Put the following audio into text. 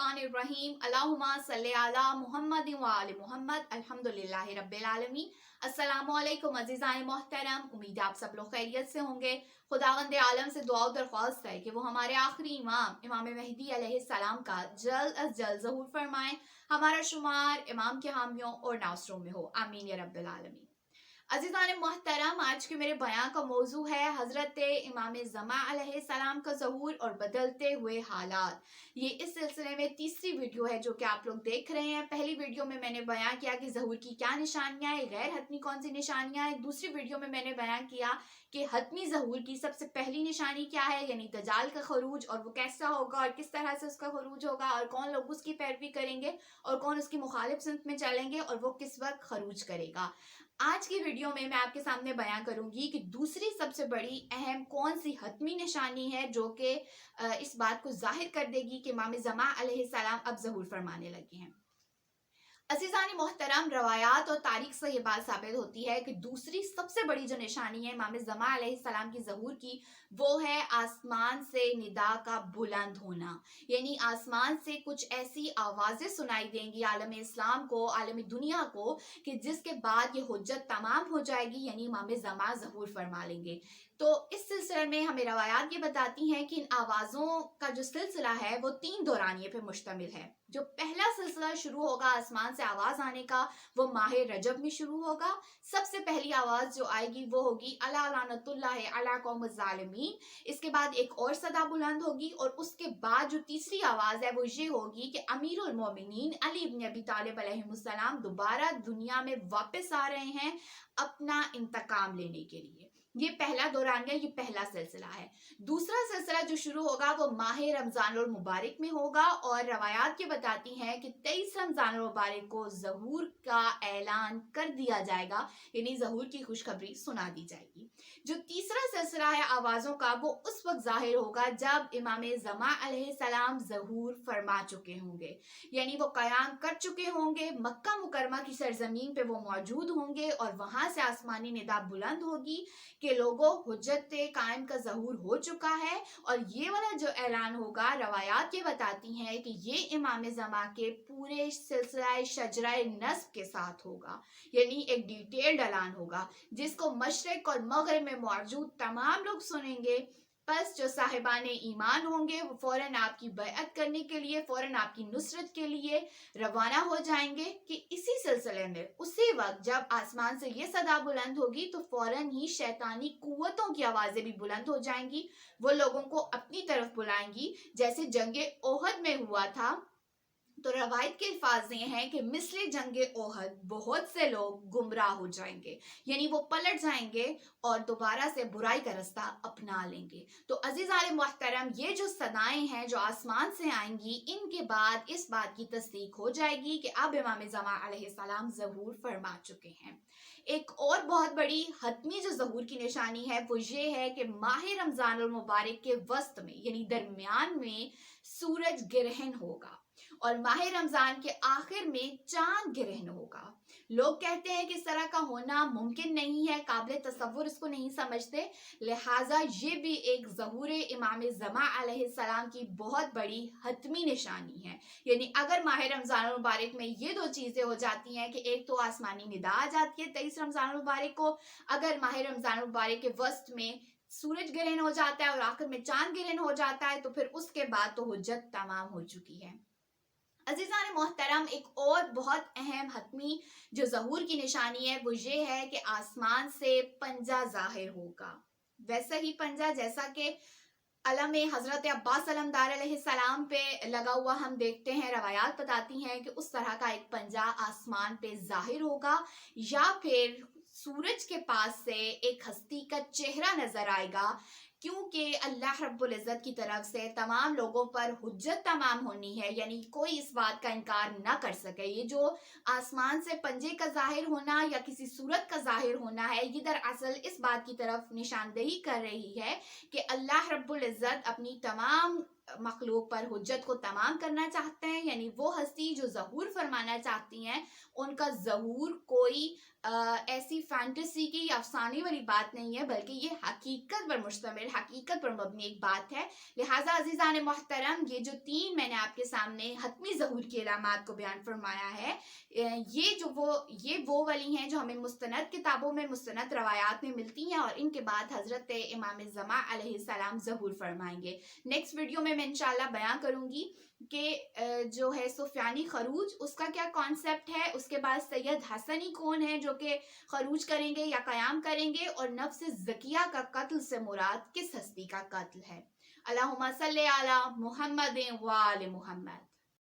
बिस्मिल्लाहिर्रहमानिर्रहीम अल्लाहुम्मा सल्ली अला मुहम्मद व आले मुहम्मद अल्हम्दुलिल्लाहि रब्बिल आलमीन। अस्सलामु अलैकुम अज़ीज़ान मोहतरम, उम्मीद है आप सब लोग खैरियत से होंगे। खुदावंद आलम से दुआ और दरख्वास्त है कि वो हमारे आखिरी इमाम मेहदी अलैहिस्सलाम का जल्द अज जल्द ज़हूर फरमाएं, हमारा शुमार इमाम के हामियों और नासरों में हो, आमीन या रब्बिल आलमीन। अज़ीज़ान मोहतरम, आज के मेरे बयां का मौजू है हज़रत इमाम ज़मा अलैहिस्सलाम का ज़हूर और बदलते हुए हालात। ये इस सिलसिले में तीसरी वीडियो है जो कि आप लोग देख रहे हैं। पहली वीडियो में मैंने बयां किया कि ज़हूर की क्या निशानियां हैं, गैर हतमी कौन सी निशानियां हैं। दूसरी वीडियो में मैंने बयां किया कि हतमी ज़हूर की सबसे पहली निशानी क्या है, यानी दजाल का खरूज, और वो कैसा होगा और किस तरह से उसका खरूज होगा और कौन लोग उसकी पैरवी करेंगे और कौन उसकी मुखालिफ सिमत में चलेंगे और वो किस वक्त खरूज करेगा। आज की वीडियो में मैं आपके सामने बयां करूंगी कि दूसरी सबसे बड़ी अहम कौन सी हतमी निशानी है जो कि इस बात को जाहिर कर देगी कि इमाम ज़मा अलैहिस्सलाम अब ज़हूर फरमाने लगे हैं। अज़ीज़ान मोहतरम, रवायात और तारीख से ये बात साबित होती है कि दूसरी सबसे बड़ी जो निशानी है इमाम ज़मा अलैहिस्सलाम की ज़हूर की, वो है आसमान से निदा का बुलंद होना। यानी आसमान से कुछ ऐसी आवाज़ें सुनाई देंगी आलम इस्लाम को, आलम दुनिया को, कि जिसके बाद ये हुज्जत तमाम हो जाएगी, यानी इमाम ज़मा ज़हूर फरमा लेंगे। तो इस सिलसिले में हमें रवायात ये बताती हैं कि इन आवाज़ों का जो सिलसिला है वो 3 दौरानिए पे मुश्तमिल है। जो पहला सिलसिला शुरू होगा आसमान से आवाज़ आने का, वो माह रजब में शुरू होगा। सबसे पहली आवाज़ जो आएगी वो होगी अला लानतुल्लाहि अला कौमिज़ ज़ालिमीन। इसके बाद एक और सदा बुलंद होगी और उसके बाद जो तीसरी आवाज़ है वो ये होगी कि अमीरुल मोमिनीन अली इब्न अबी तालिब अलैहिस्सलाम दोबारा दुनिया में वापस आ रहे हैं अपना इंतकाम लेने के लिए। ये पहला दौरान है, ये पहला सिलसिला है। दूसरा सिलसिला जो शुरू होगा वो माह रमजानुल मुबारक में होगा और रवायात ये बताती हैं कि 23 रमजानुल मुबारक को ज़हूर का ऐलान कर दिया जाएगा, यानी ज़हूर की खुशखबरी सुना दी जाएगी। जो तीसरा सिलसिला है आवाज़ों का, वो उस वक्त जाहिर होगा जब इमाम ज़मा अलैहिस्सलाम ज़हूर फरमा चुके होंगे, यानी वो क़याम कर चुके होंगे, मक्का मुकरमा की सरजमीन पे वो मौजूद होंगे और वहाँ से आसमानी निदा बुलंद होगी कि लोगों, हुज्जत कायम का ज़हूर हो चुका है। और ये वाला जो ऐलान होगा, रवायात ये बताती हैं कि ये इमाम ज़मा के पूरे सिलसिला शजरा नस्ब के साथ होगा, यानी एक डिटेल्ड ऐलान होगा जिसको मशरिक और मगरिब में मौजूद तमाम लोग सुनेंगे। बस जो साहिबान ईमान होंगे वो फ़ौरन आपकी बैअत करने के लिए, फ़ौरन आपकी नुसरत के लिए रवाना हो जाएंगे कि इसी सिलसिले में उसी वक्त जब आसमान से ये सदा बुलंद होगी तो फ़ौरन ही शैतानी कुव्वतों की आवाज़ें भी बुलंद हो जाएंगी। वो लोगों को अपनी तरफ बुलाएंगी जैसे जंगे ओहद में हुआ था। तो रवायत के अल्फाज ये हैं कि मिस्र जंगे ओहद बहुत से लोग गुमराह हो जाएंगे, यानी वो पलट जाएंगे और दोबारा से बुराई का रास्ता अपना लेंगे। तो अज़ीज़ान मोहतरम, ये जो सदाएं हैं जो आसमान से आएंगी, इनके बाद इस बात की तस्दीक हो जाएगी कि अब इमाम ज़मा अलैहिस्सलाम ज़हूर फरमा चुके हैं। एक और बहुत बड़ी हतमी जो ज़हूर की निशानी है वो ये है कि माह रमज़ानुल मुबारक के वस्त में, यानी दरमियान में सूरज ग्रहण होगा और माह रमजान के आखिर में चांद ग्रहण होगा। लोग कहते हैं कि इस तरह का होना मुमकिन नहीं है, काबिल तसव्वुर इसको नहीं समझते, लिहाजा ये भी एक ज़हूर इमाम ज़मा अलैहिस्सलाम की बहुत बड़ी हतमी निशानी है। यानी अगर माह रमजान मुबारक में ये 2 चीज़ें हो जाती हैं कि एक तो आसमानी निदा आ जाती है 23 रमजान मुबारक को, अगर माह रमजान मुबारक के वस्त में सूरज ग्रहण हो जाता है और आखिर में चांद ग्रहण हो जाता है, तो फिर उसके बाद तो हुज्जत तमाम हो चुकी है। अज़ीज़ान मोहतरम, एक और बहुत अहम हतमी जो ज़हूर की निशानी है वो ये है कि आसमान से पंजा ज़ाहिर होगा। वैसा ही पंजा जैसा कि अलम हज़रत अब्बास अलमदार अलैहिस्सलाम पे लगा हुआ हम देखते हैं, रवायात बताती हैं कि उस तरह का एक पंजा आसमान पे ज़ाहिर होगा, या फिर सूरज के पास से एक हस्ती का चेहरा नजर आएगा, क्योंकि अल्लाह रब्बुल इज़्ज़त की तरफ से तमाम लोगों पर हुज्जत तमाम होनी है, यानी कोई इस बात का इनकार ना कर सके। ये जो आसमान से पंजे का जाहिर होना या किसी सूरत का जाहिर होना है, ये दरअसल इस बात की तरफ निशानदेही कर रही है कि अल्लाह रब्बुल इज़्ज़त अपनी तमाम मखलूक पर हुज्जत को तमाम करना चाहते हैं, यानी वो हस्ती जो ज़हूर फरमाना चाहती हैं, उनका ज़हूर कोई ऐसी फैंटेसी की या अफसाने वाली बात नहीं है, बल्कि ये हकीकत पर मुश्तमिल, हकीकत पर मबनी एक बात है। लिहाजा अज़ीज़ान मोहतरम, ये जो 3 मैंने आपके सामने हतमी ज़हूर की अलामात को बयान फरमाया है, ये वो वली हैं जो हमें मुस्तनद किताबों में, मुस्तनद रवायात में मिलती हैं, और इनके बाद हज़रत इमाम ज़मा अलैहिस्सलाम ज़हूर फरमाएंगे। नेक्स्ट वीडियो में मैं इंशाल्लाह बयान करूंगी कि जो है सुफियानी खरूज, उसका क्या कॉन्सेप्ट है, उसके बाद सैयद हसनी कौन है जो कि खरूज करेंगे या क़याम करेंगे, और नफ्स ज़किया का कत्ल से मुराद किस हस्ती का कत्ल है। अल्लाहुम्मा सल्ली अला मुहम्मद व आले मुहम्मद।